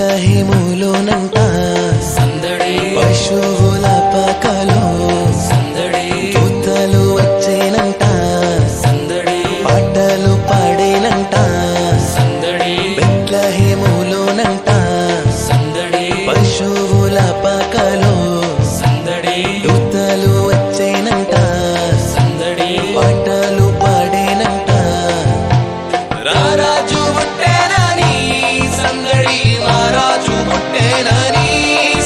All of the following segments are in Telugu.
బెత్లెహేములోనంట సందడి పశువుల పాకలో సందడి దూతలు వచ్చేనంట సందడి పాటలు పాడేనంట సందడి బెత్లెహేములోనంట సందడి పశువుల పాకలో సందడి దూతలు వచ్చేనంట సందడి పాటలు పాడేనంట రారాజు పుట్టేనని సందడి మహారాజు పుట్టేనని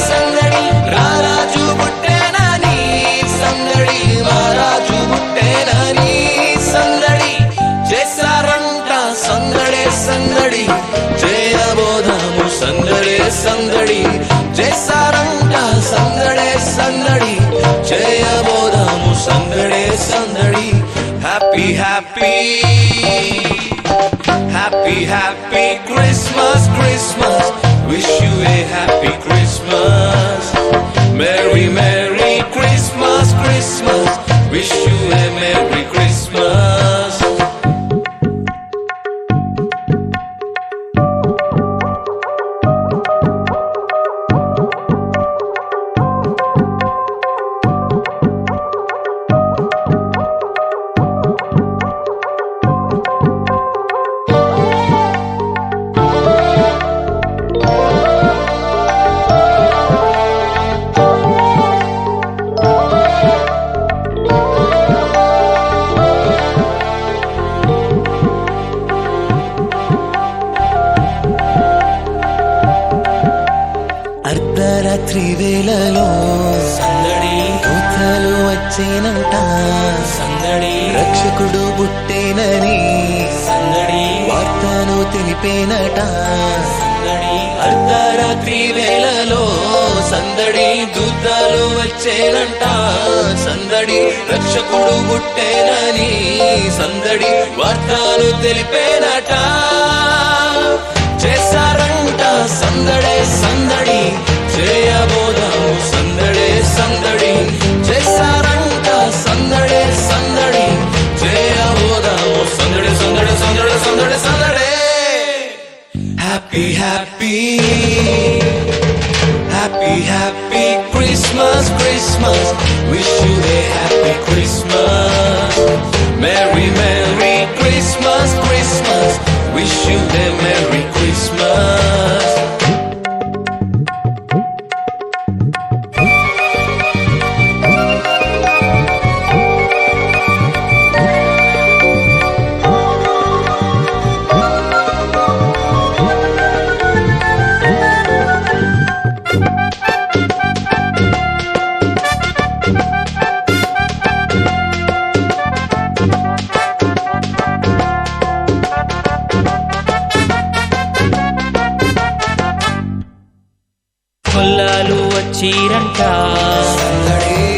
సందడి రారాజు పుట్టేనని సందడి మహారాజు పుట్టేనని సందడి చేశారంట సందడే సందడి చేయబోదాము సందడే సందడి చేశారంట సందడే సందడి చేయబోదాము సందడే సందడి happy happy Happy, happy Christmas, Christmas. Wish you a happy Christmas. Merry, Merry Christmas, Christmas. Wish you a Merry Christmas. అర్ధరాత్రి వేళలో సందడి దూతలు వచ్చేనంట సందడి రక్షకుడు పుట్టేనని సందడి వార్తను తెలిపేనట సందడి అర్ధరాత్రి వేళలో సందడి దూతలు వచ్చేనంట సందడి రక్షకుడు పుట్టేనని సందడి వార్తను తెలిపేనట చేశారంట సందడే సందడి చేయబోదాము సందడే సందడి చేశారంట సందడే సందడి చేయబోదాము సందడి సందడి సందడి సందడి సందడే happy happy happy happy Christmas Christmas wish you a happy Christmas merry merry Christmas Christmas wish you a merry Christmas కొల్లాలు వచ్చిరంట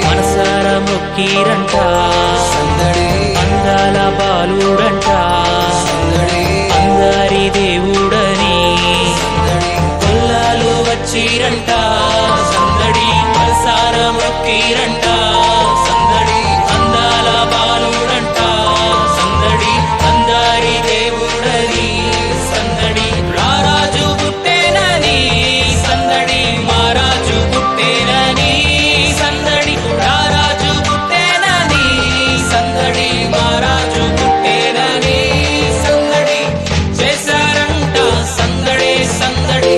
మనసారా మొక్కిరంట అందాల బాలుడంట అందరి దేవుడని కొల్లాలు వచ్చిరంట సందడి మనసారా మొక్కిరంట సందడి అందాల బాలుడంట సందడి అందరి దేవుడని సందడి రారాజు పుట్టేనని సందడి మహారాజు పుట్టేనని సందడి రారాజు పుట్టేనని సందడి మహారాజు పుట్టేనని సందడి చేశారంట సందడే సందడి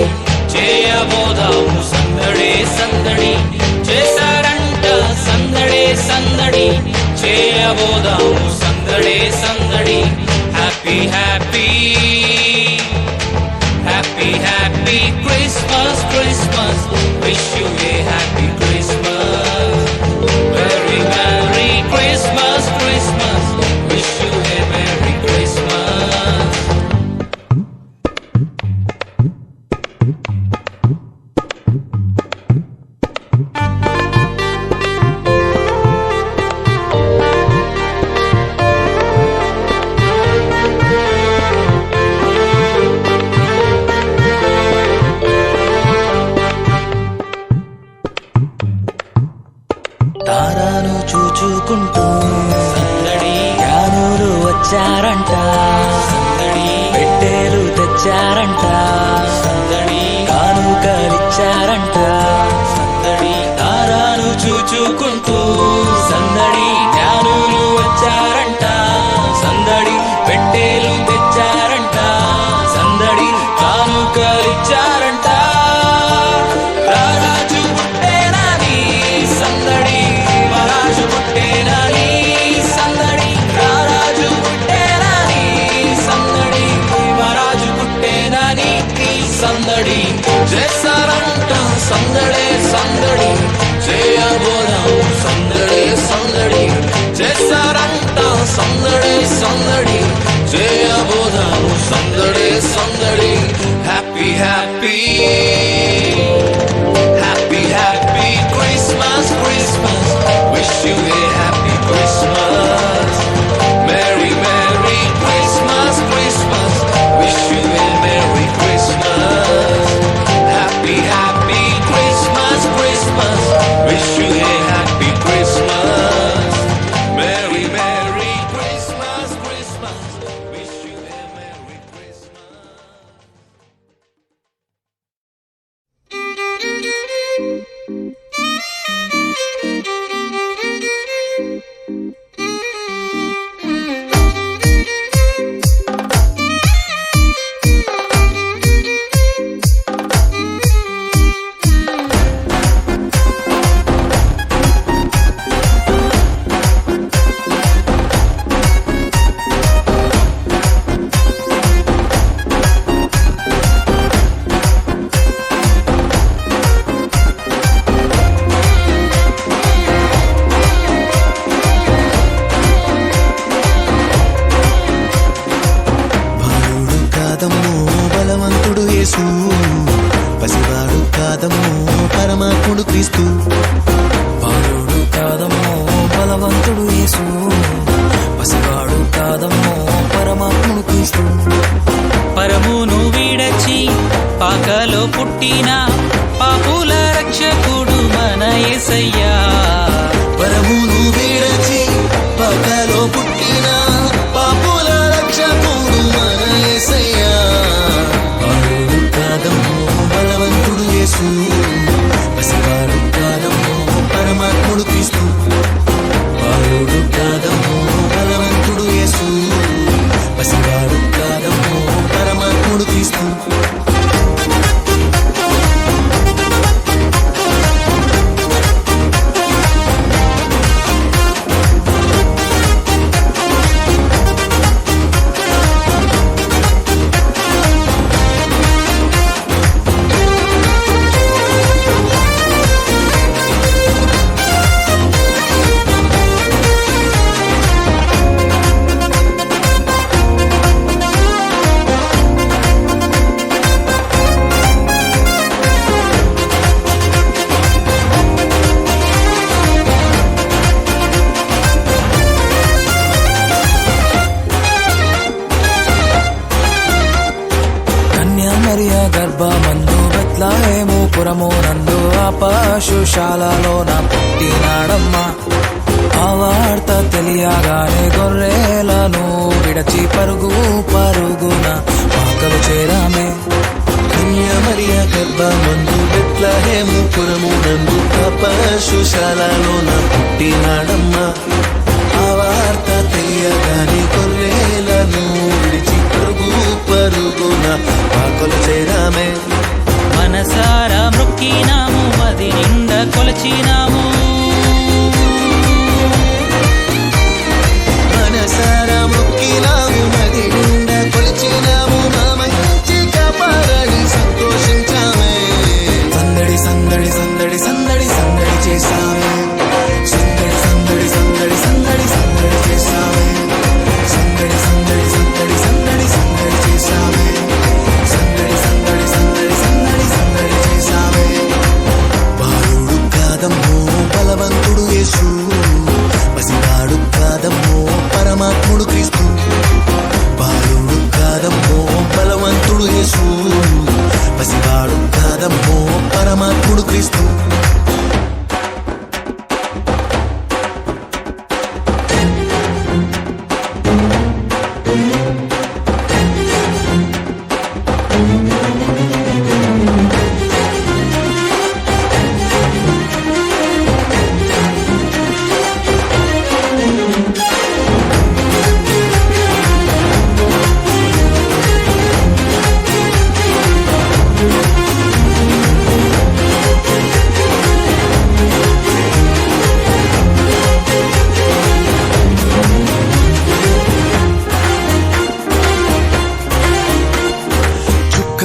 చేయబోదాము సందడే సందడి చేశారంట సందడే సందడి చేయబోదాము సందడే సందడి happy happy happy happy Christmas Christmas wish you a happy Christmas very merry Christmas Christmas wish you a merry Christmas తారాను చూచుకుంటూ సందడి జ్ఞానులు వచ్చారంట సందడి పెట్టేలు తెచ్చారంట సందడి కాను కానుకలిచ్చారంట. సందడి తారాను చూచుకుంటూ సందడి జ్ఞానులు వచ్చారంట. సందడి పెట్టేలు తెచ్చారంట. సందడి కానుకలిచ్చారంట. రారాజు పుట్టేనని సందడి మహారాజు పుట్టేనని సందడి. రారాజు పుట్టేనని సందడి మహారాజు పుట్టేనని సందడి. చేస్తారంట సందడే సందడి చేయబోదాం సందడే సందడి. చేస్తారంట సందడే సందడి చేయబోదాం సందడే సందడి. Happy happy happy happy Christmas Christmas wish you a happy Christmas. Merry merry Christmas Christmas wish you a merry Christmas. Happy, happy Christmas, Christmas. Wish you a happy Christmas. Merry, Merry Christmas, Christmas. Wish you a Merry Christmas. బాలుడు కాదమ్మో బలవంతుడు యేసు, పసివాడు కాదమ్మో పరమాత్ముడు క్రీస్తు. బాలుడు కాదమ్మో బలవంతుడు యేసు, పసివాడు కాదమ్మో పరమాత్ముడు క్రీస్తు. పరమును విడచి పాకలో పుట్టిన పాపుల రక్షకుడు మన యేసయ్యా. పరమును విడచి పగలో పుట్టిన పాపుల రక్షకుడు మన యేసయ్యా. బాలుడు కాదమ్మో బలవంతుడు యేసు, పసివాడు కాదమ్మో పరమాత్ముడు క్రీస్తు. బాలుడు కాదమ్మో బలవంతుడు యేసు, పసివాడు కాదమ్మో పరమాత్ముడు క్రీస్తు. కన్యా మరియ గర్భమందు బెత్లెహేము పురము నందు ఆ పశుశాలలోన పుట్టినాడమ్మా. ఆ వార్త తెలియగానే గొర్రెలను విడచి పరుగు పరుగున పాకలు చేరామే. కన్యా మరియ గర్భమందు బెత్లెహేము పురము నందు పశుశాలలోన పుట్టినాడమ్మా. ఆ వార్త తెలియగానే గొర్రెలను విడిచి పరుగు పరుగున పాకలు చేరామే. మనసారా మొక్కినాము మది నిండా కొలచినాము. మనసారా మొక్కినాము మది నిండా కొలిచినాము. మా మంచి కాపాడని సంతోషించామే. సందడి సందడి సందడి సందడి సందడి చేశామే. సందడి సందడి సందడి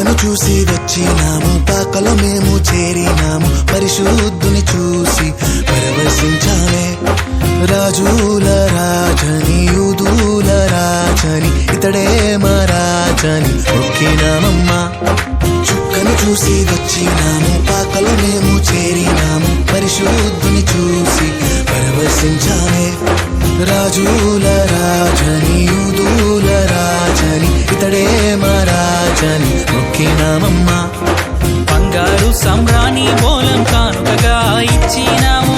చుక్కను చూసి వచ్చినాము, పాకలో మేము చేరినాము, పరిశుద్ధుని చూసి పరవశించామే. రాజుల రాజని యూదుల రాజని ఇతడే మా రాజని మొక్కినామమ్మా. చుక్కను చూసి వచ్చినాము, పాకలో మేము చేరినాము, పరిశుద్ధుని చూసి పరవశించామే. రాజుల రాజని యూదుల రాజని ఇతడే మా రాజని మొక్కినామమ్మా. బంగారు సంబ్రాణి బోలం కానుకగా ఇచ్చినాము.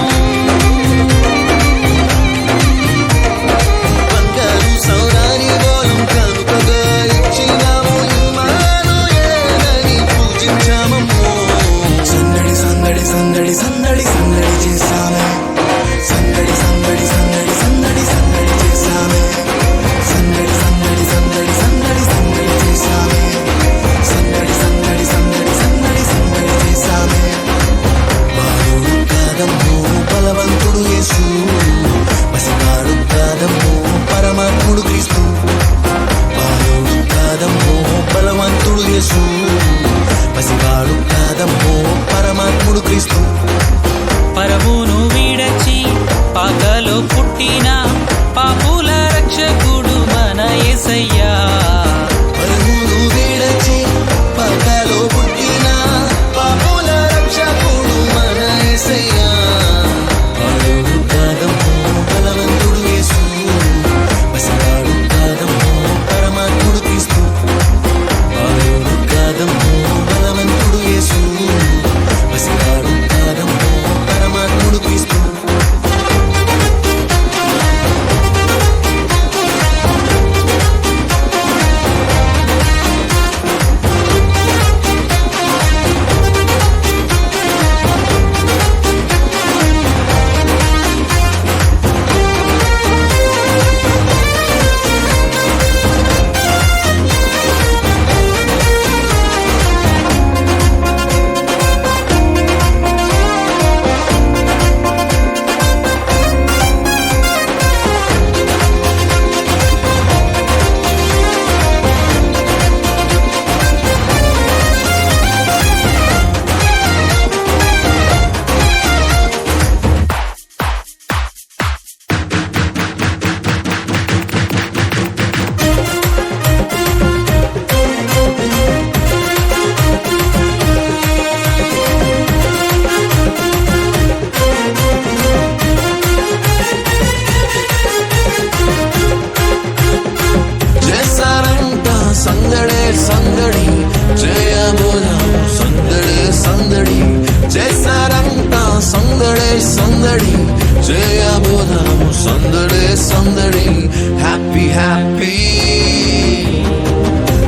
బంగారు సౌరాని బోలం కానుకగా ఇచ్చినాము, ఇమ్మానుయేలని పూజించామమ్మో. సందడి సందడి సందడి సందడి సందడి చేశామే, సందడి సందడి సందడి సందడి సందడి చేశామే, సందడి సందడి సందడి సందడి సందడి చేశామే, సందడి సందడి సందడి సందడి సందడి చేశామే. బాలుడు కాదమ్మో బలవంతుడు యేసు, పసివాడు కాదమ్మో పరమాత్ముడు క్రీస్తు. బాలుడు కాదమ్మో బలవంతుడు యేసు, పసివాడు కాదమ్మో పరమాత్ముడు క్రీస్తు. పరమును వీడచి పాకలో పుట్టిన పాపుల రక్షకుడు మన యేసయ్యా. పరమును వీడచి పాకలో పుట్టిన పాపుల రక్షకుడు మన యేసయ్యా. బాలుడు కాదమ్మో బలవంతుడు యేసు, పసివాడు కాదమ్మో పరమాత్ముడు క్రీస్తు. బాలుడు కాదమ్మో బలవంతుడు యేసు, పసివాడు కాదమ్మో పరమాత్ముడు క్రీస్తు. చేశారంట సందడే సందడి, జయబోధాము సందడే సందడి. చేశారంట సందడే సందడి, జయబోధాము సందడే సందడి. Happy happy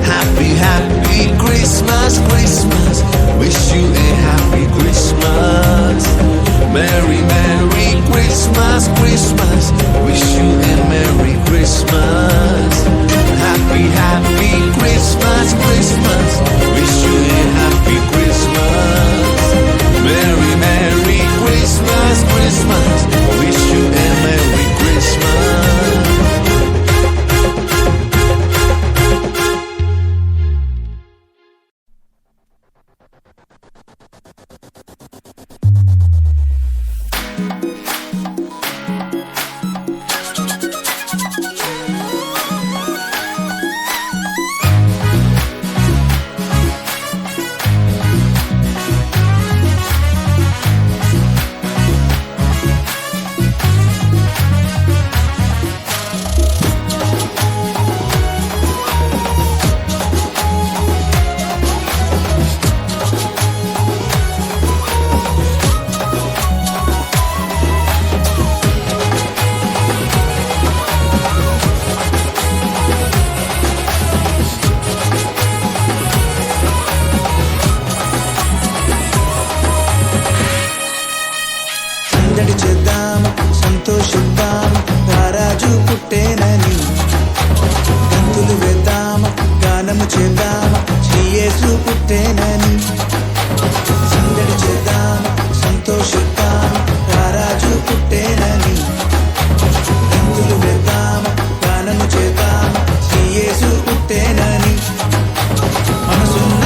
happy happy Christmas Christmas, wish you A happy Christmas. Merry Merry Christmas Christmas, wish you a Merry Christmas. Happy Happy Christmas Christmas, wish you a Happy Christmas. Merry Merry Christmas Christmas, wish you a Merry Christmas. మనసున్న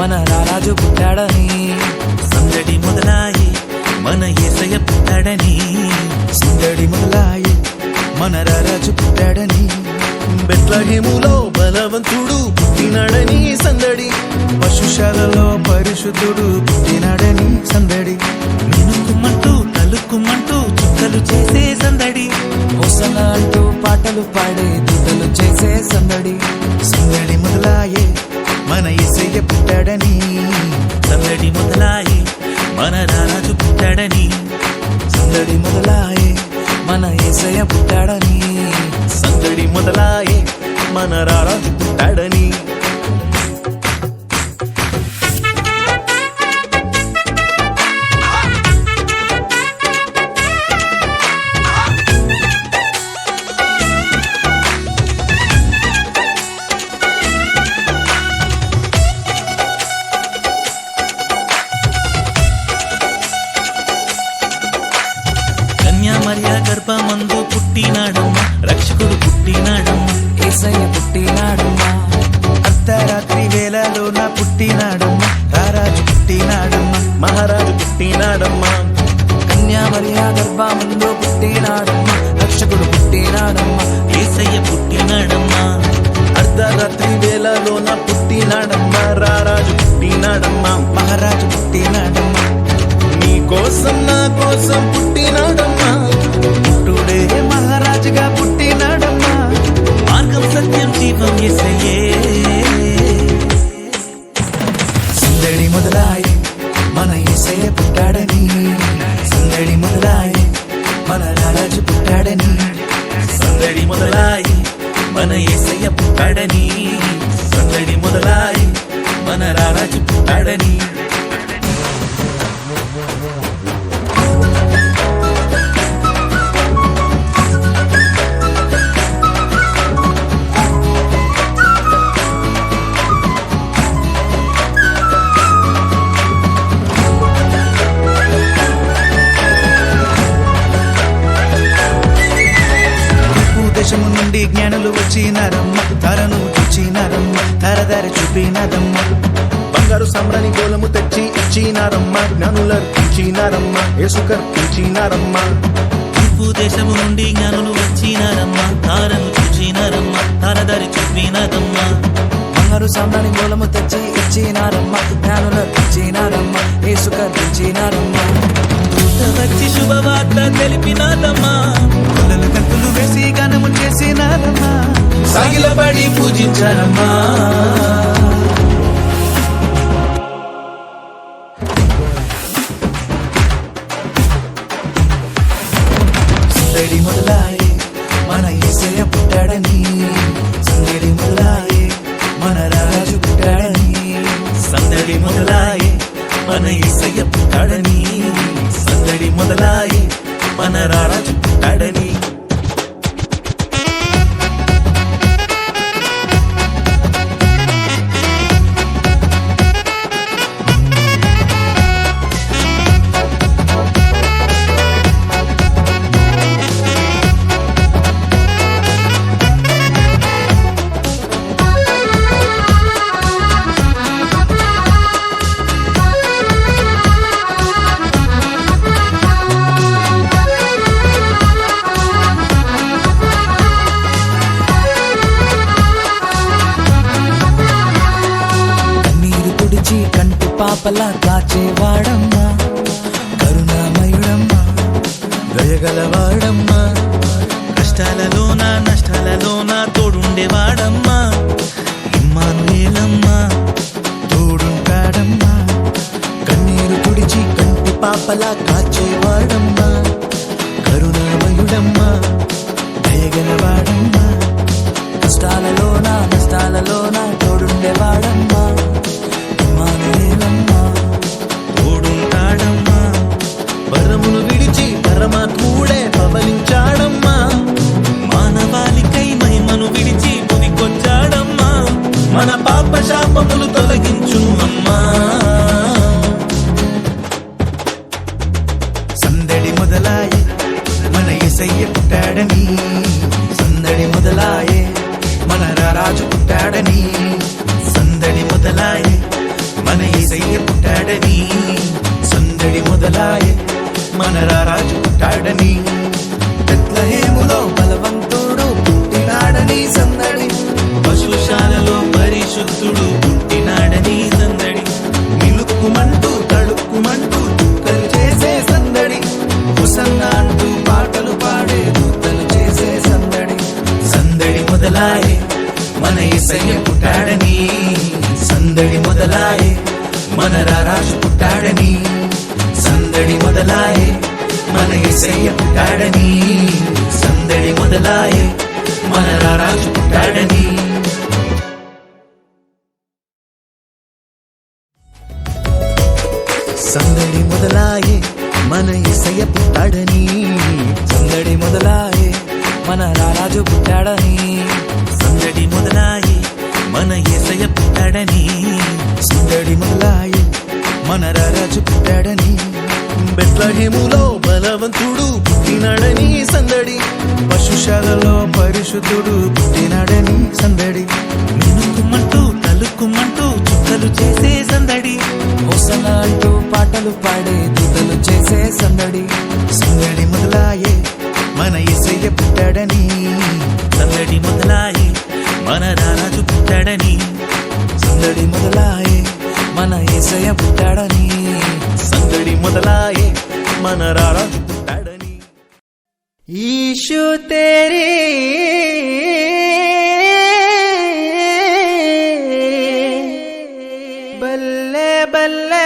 మన రారాజు పుట్టాడని. సందడి మొదలాయి మన యేసయ్య పుట్టాడని. సందడి మొదలాయి మన రారాజు పుట్టాడని. బెత్లహేములో బలవంతుడు పుట్టినాడని సందడి. పశుశాలలో పరిశుద్ధుడు పుట్టినాడని సందడి. మినుకుమంటూ తలుక్కుమంటూ చుక్కలు చేసే సందడి. హోసన అంటూ పాటలు పాడే దూతలు చేసే సందడి. సందడి మొదలాయే మన యేసయ్య పుట్టాడని. సందడి మొదలాయి మన రారాజు పుట్టాడని. సందడి మొదలాయే మన యేసయ్య పుట్టాడని. సందడి మొదలాయే మన రారాజు పుట్టాడని. కన్యామర్య గర్భమందు పుట్టినాడమ్మ రక్షకుడు పుట్టినాడమ్మ. యేసయ్య పుట్టినాడమ్మా. అర్ధరాత్రి వేళలో నా పుట్టినాడమ్మ రారాజు పుట్టినాడమ్మ. మహారాజు పుట్టినాడమ్మా. కన్యామర్య గర్భమందు పుట్టినాడమ్మా. రక్షకుడు పుట్టినాడమ్మా. యేసయ్య పుట్టినాడమ్మా. అర్ధరాత్రి వేళలోన పుట్టినాడమ్మా. రారాజు పుట్టినాడమ్మా. మహారాజు పుట్టినాడమ్మ. నీ కోసం నా కోసం పుట్టినాడమ్మా. పుట్టుడే మహారాజుగా పుట్టినాడమ్మా. మార్గం సత్యం జీవం యేసయ్యే. సందడి మొదలాయి మన యేసయ్య పుట్టాడని. సందడి మొదలాయి మన రారాజు పుట్టాడని. సందడి మొదలాయి మన యేసయ్య పుట్టాడని. సందడి మొదలాయి మన రారాజు పుట్టాడని. దేశము నుండి జ్ఞానులు వచ్చినారమ్మ. ధరను చూచినారమ్మ. ధరదారి చూపినారమ్మ. బంగారు సామ్రాణి గోలము తెచ్చి ఇచ్చినారమ్మా. జ్ఞానులర్పించినారమ్మా. యేసుకర్పించినారమ్మా. తూర్పు దేశము నుండి జ్ఞానులు వచ్చినారమ్మ. తారను చూచినారమ్మ. తారదారి చూపినారమ్మ. బంగారు సామ్రాణి మూలము తెచ్చి ఇచ్చినారమ్మ. జ్ఞానులు ఇచ్చినారమ్మ. యేసు కర్పించినారమ్మ. దూత వచ్చి శుభవార్త తెలిపినాదమ్మా. కొలలు గంతులు వేసి గానము చేసినారమ్మా. సాగిలపడి పూజించారమ్మా. సందడి మొదలాయి మన యేసయ్య పుట్టాడని. సందడి మొదలాయి మన రారాజు పుట్టాడని. సందడి మొదలాయి మన యేసయ్య పుట్టాడని. సందడి మొదలాయి మన రారాజు పుట్టాడని. కన్నీరు తుడిచి కంటి పాపలా కాచేవాడమ్మా. కరుణామయుడమ్మా. దయగలవాడమ్మా. కష్టాలలోన నష్టాలలోన తోడుండేవాడమ్మా. ఇమ్మానుయేలమ్మా. తోడుంటాడమ్మా. కన్నీరు తుడిచి కంటి పాపలా కాచేవాడమ్మా. కరుణామయుడమ్మా. దయగలవాడమ్మా. కష్టాలలోన నష్టాలలోన తోడుండేవాడమ్మా. ఇమ్మానుయేలమ్మా. తోడుంటాడమ్మా. పరమును విడిచి పరమాత్ముడే పవలించాడమ్మా. మానవాళికై మహిమను విడిచి పుదికొచ్చాడమ్మా. మన పాప శాపములు తొలగించు అమ్మా. సందడి మొదలాయి మన యేసయ్య పుట్టాడని. సందడి మొదలాయే మన రారాజు పుట్టాడని. సందడి మొదలాయే మన మన యేసయ్య పుట్టాడని సందడి మొదలాయే మన రారాజు పుట్టాడని బెత్లెహేములో బలవంతుడు పుట్టినాడని సందడి పశుశాలలో పరిశుద్ధుడు పుట్టినాడని సందడి మిలుక్కుమంటూ తళుక్కుమంటూ చుక్కలు చేసే సందడి హోసన్నా అంటూ పాటలు పాడే దూతలు చేసే సందడి సందడి మొదలాయే మన యేసయ్య పుట్టాడని సందడి మొదలాయే మన రారాజు పుట్టాడని సందడి మొదలాయే మన యేసయ్య పుట్టాడని సందడి మొదలాయే మన రారాజు పుట్టాడని సందడి మొదలాయే మన యేసయ్య పుట్టాడని సందడి మొదలాయే మన రారాజు పుట్టాడని సందడి మొదలాయి మన యేసయ్య పుట్టాడని సందడి మొదలాయే మన రారాజు పుట్టాడని బెత్లెహేములో బలవంతుడు పుట్టినాడని సందడి పశుశాలలో పరిశుద్ధుడు పుట్టినాడని సందడి మినుకుమంటూ తలుక్కుమంటూ చుక్కలు చేసే సందడి హోసన్నా అంటూ పాటలు పాడే దూతలు చేసే సందడి సందడి మొదలాయే మన యేసయ్య పుట్టాడని సందడి మొదలాయి మన రారాజు పుట్టాడని సందడి మొదలాయే మన యేసయ్య పుట్టాడని సందడి మొదలాయే మన రారాజు పుట్టాడని ఈశు తేరీ బల్లే బల్లే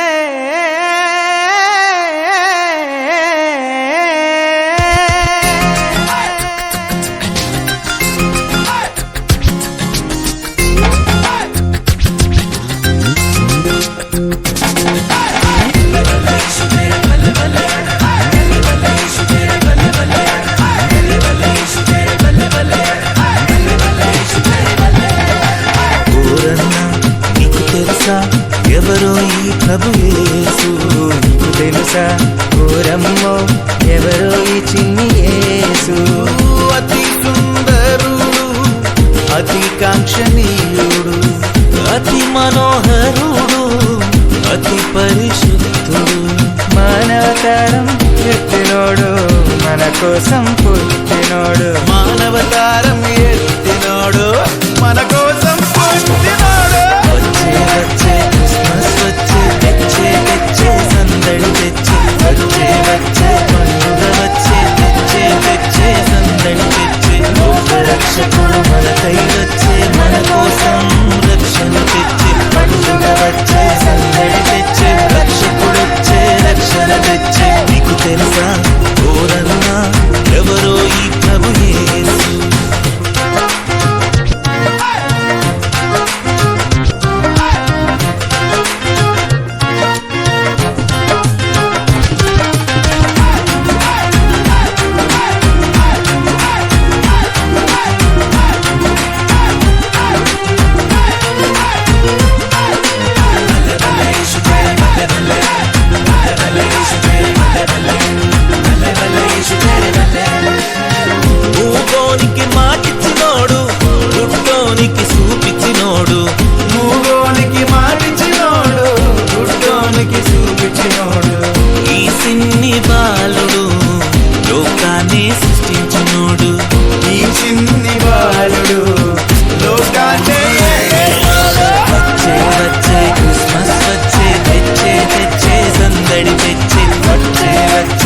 ఓరన్నా నీకు తెలుసా ఎవరో ఈ ప్రభు యేసు నీకు తెలుసా ఓరమ్మో ఎవరో ఈ చిన్ని యేసు అతి సుందరుడు అతి కాంక్షణీయుడు అతి మనోహరుడు అతి పరిశుద్ధుడు మానవతారం ఎత్తినోడు మన కోసం పుట్టినోడు మానవతారం ఎత్తినోడు మన కోసం పుట్టినోడు వచ్చే వచ్చే క్రిస్మస్ వచ్చే తెచ్చే తెచ్చే సందడి తెచ్చే వచ్చే వచ్చే పండుగ వచ్చే తెచ్చే తెచ్చే సందడి తెచ్చే లోక రక్షకుడు మనకై వచ్చే మన కోసం రక్షణ తెచ్చే పండుగ వచ్చే సందడి తెచ్చే రక్షకుడు వచ్చే రక్షణ తెచ్చే నీకు తెలుసా ఓరన్నా ఎవరో ఈ ప్రభు యేసు భూగోనికి మాటిచ్చినోడు గుట్టోనికి చూపించినోడు మూగోనికి మాటిచ్చినోడు గుడ్డోనికి చూపించినోడు ఈ సిన్ని బాలుడు లోకాన్ని సృష్టించినోడు ఈ చిన్ని బాలుడు లోకాన్నే వచ్చే వచ్చే క్రిస్మస్ వచ్చే తెచ్చే తెచ్చే సందడి తెచ్చే వచ్చే వచ్చే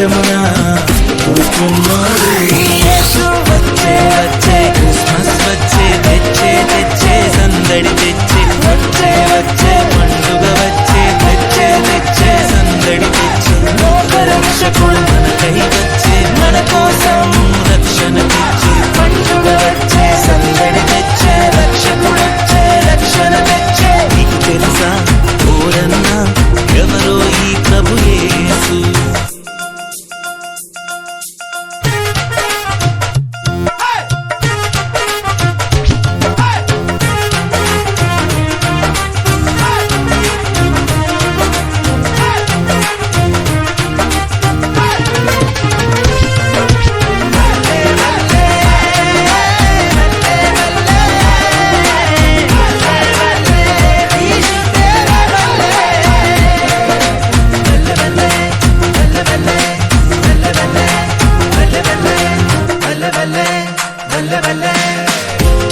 ఆకాశమున కూర్చున్నోడు యేసు వచ్చే వచ్చే క్రిస్మస్ వచ్చే తెచ్చే తెచ్చే సందడి తెచ్చే వచ్చే వచ్చే పండుగ వచ్చే తెచ్చే తెచ్చే సందడి తెచ్చే లోకరక్షకుడు మనకై వచ్చే మన కోసం రక్షణ తెచ్చే పండుగ వచ్చే సందడి తెచ్చే రక్షకుడు వచ్చే రక్షణ తెచ్చే నీకు తెలుసా ఓరన్నా ఎవరో ఈ ప్రభు యేసు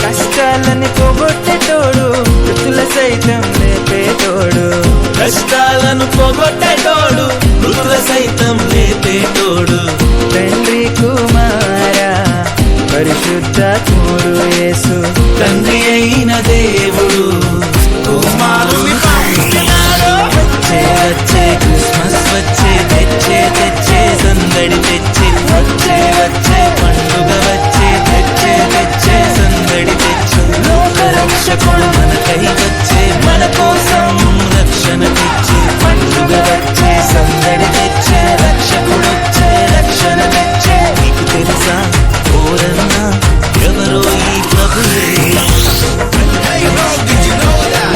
కష్టాలని పోగొట్టేటోడు మృతుల సైతం లేపేటోడు కష్టాలను పోగొట్టేటోడు మృతుల సైతం లేపేటోడు తండ్రి కుమార పరిశుద్ధాత్ముడు యేసు తండ్రి అయిన దేవుడు కుమారుని పంపినాడు వచ్చే వచ్చే క్రిస్మస్ వచ్చే తెచ్చే తెచ్చే సందడి తెచ్చే వచ్చే వచ్చే పండుగ వచ్చే తెచ్చే తెచ్చే సందడి తెచ్చే లోకరక్షకుడు మనకై వచ్చే మన కోసం రక్షణ తెచ్చే పండుగ వచ్చే సందడి తెచ్చే రక్షకుడు వచ్చే రక్షణ తెచ్చే నీకు తెలుసా ఓరన్నా ఎవరో ఈ ప్రభు యేసు Hey bro, did you know that?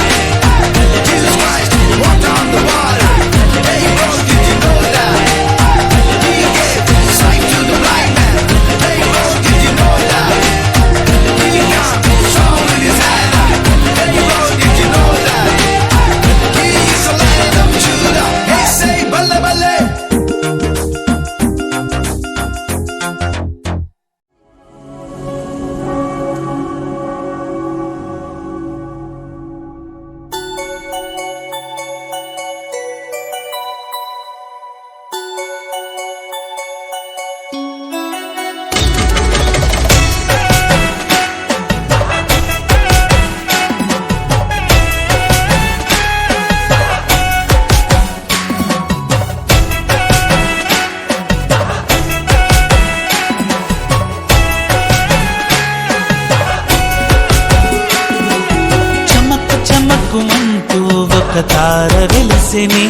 Jesus Christ walked on the water. Hey bro, did you know that? He gave sight to the blind man. Hey bro, did you know that? He got soul in his hand. Hey bro, did you know that? He is the Lion of Judah. He say, balle balle. చమక్కు చమక్కుమంటూ ఒక తార వెలిసిని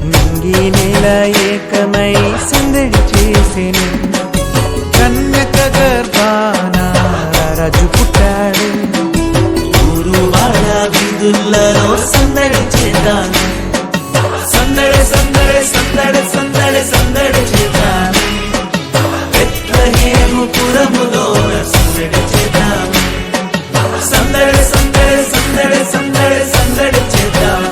నింగి నేల ఏకమై సందడి చేసిని కన్యక గర్భాన రాజు పుట్టాడు ఊరు వాడ వీధులలో సందడి చేద్దాను సందడి సందడి సందడి సందడి సందడి చేద్దాను బెత్లెహేము పురములోన సందడి చేద్దాము సందడి సందడి సందడి సందడి సందడి చేద్దాము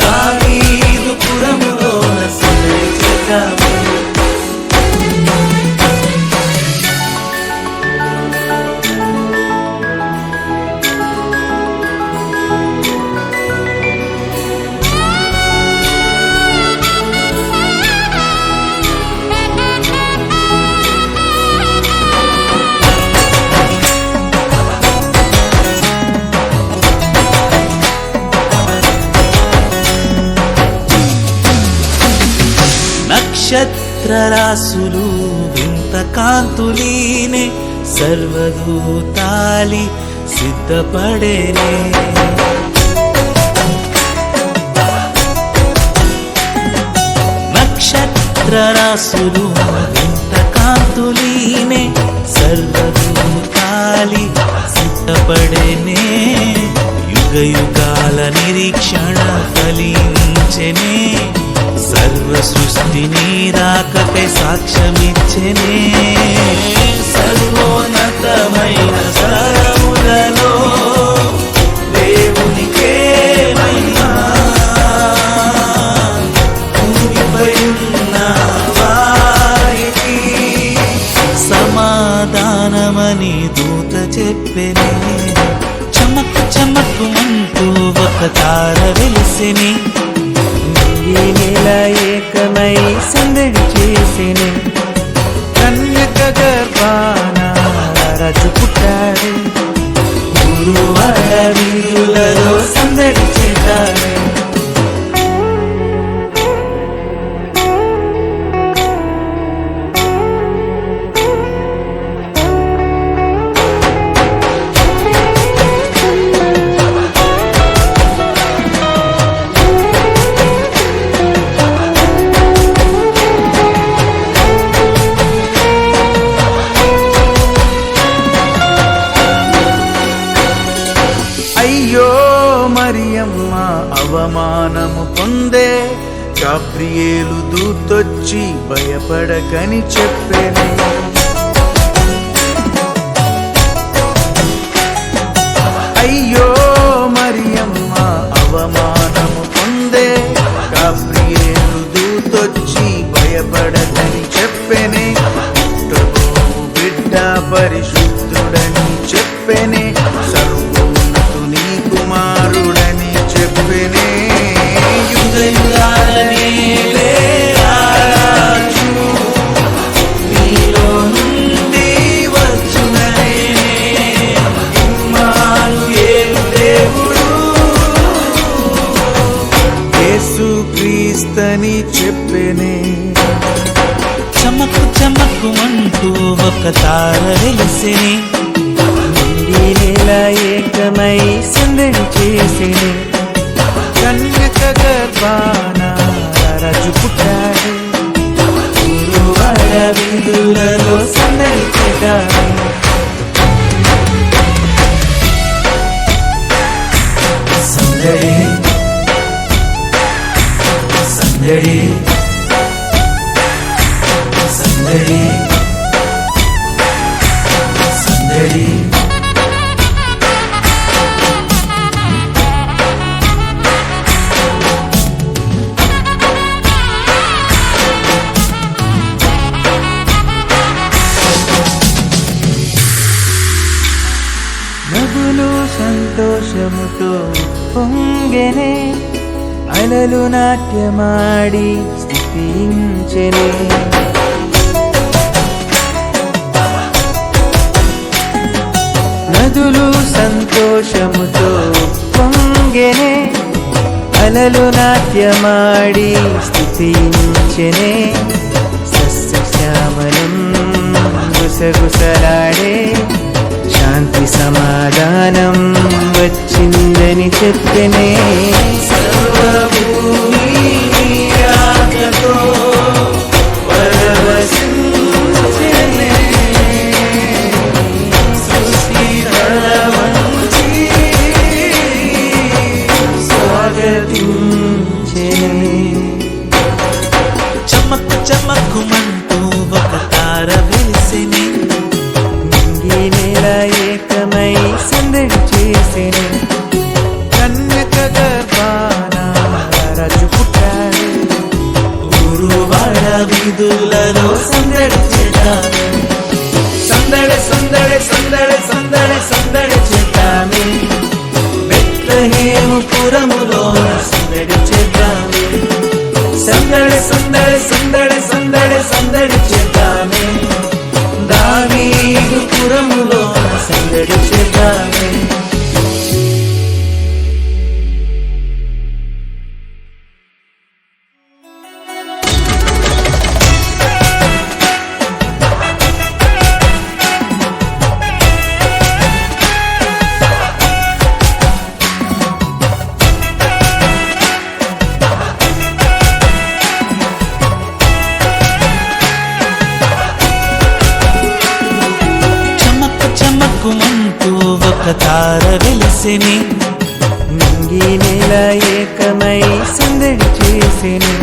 దావీదు పురములోన సందడి చేద్దాము నక్షత్రరాసులు వింత కాంతులీనే సర్వదూతాలి సిద్ధపడేనే నక్షత్రరాసులు వింత కాంతులీనే సర్వదూతాలి సిద్ధపడేనే యుగ యుగాల నిరీక్షణ ఫలించెనే సర్వ సృష్టిని రాకకై సాక్ష్యమిచ్చెనే సర్వోన్నతమైన స్వరములలో దేవునికే మహిమ భూమిపైనున్న వారికి సమాధానమని దూత చెప్పెనే చమక్కు చమక్కుమంటూ ఒక తార వెలిసెని నింగి నేల ఏకమై సందడి దూతొచ్చి భయపడకని చెప్పెనే. అయ్యో మరియమ్మ అవమానము పొందే, గాబ్రియేలు దూతొచ్చి భయపడకని చెప్పెనే. పుట్టబోవు బిడ్డ పరిశుద్ధుడని చెప్పెనే, సర్వోన్నతుని కుమారుడని చెప్పెనే. యుగ యుగాలనే రాజు నీలో నుండి వచ్చుననే, ఇమ్మానుయేలు దేవుడు యేసుక్రీస్తని చెప్పెనే. చమకు చమకు అంటూ ఒక తార వెలిసిని, నింగి నేల ఏకమై సందడి చేసిని. కన్యక గర్భాన రాజు పుట్టాడు, గురువార విందులలో సందడి చేశాడు. సందడి సందడి సందడి సందడి. నవ్వులు సంతోషముతో పొంగెనే, అలలు నాట్యమాడి స్తుతించెనే. నదులు సంతోషముతో పొంగెనే, అలలు నాట్యమాడి స్తుతించెనే. సస్యశ్యామలం గుసగుసలాడే, శాంతి సమాధానం వచ్చిందని చెప్పెనే. సర్వభూమి నీ రాకతో పరవశించెనే, సృష్టి తలవంచి స్వాగతించెనే. చమకు చమకుమంటూ ఒక తార వెలిసిని, నింగి నేల ఏకమై సందడి చేసిని. కన్యక గర్భాన రాజు పుట్టాడు, గురువాడ వీధులలో సందడి చేద్దామే. సందడి సందడి సందడి సందడి సందడి చేద్దామే. బెత్లెహేము పురములో సందడి చేద్దామే. సందడి సందడి సందడి సందడి సందడి చేద్దామే. దావీదు పురములో సందడి చేద్దామే. చమకు చమకుమంటూ ఒక తార వెలిసిని, నింగి నేల ఏకమై సందడి చేసిని.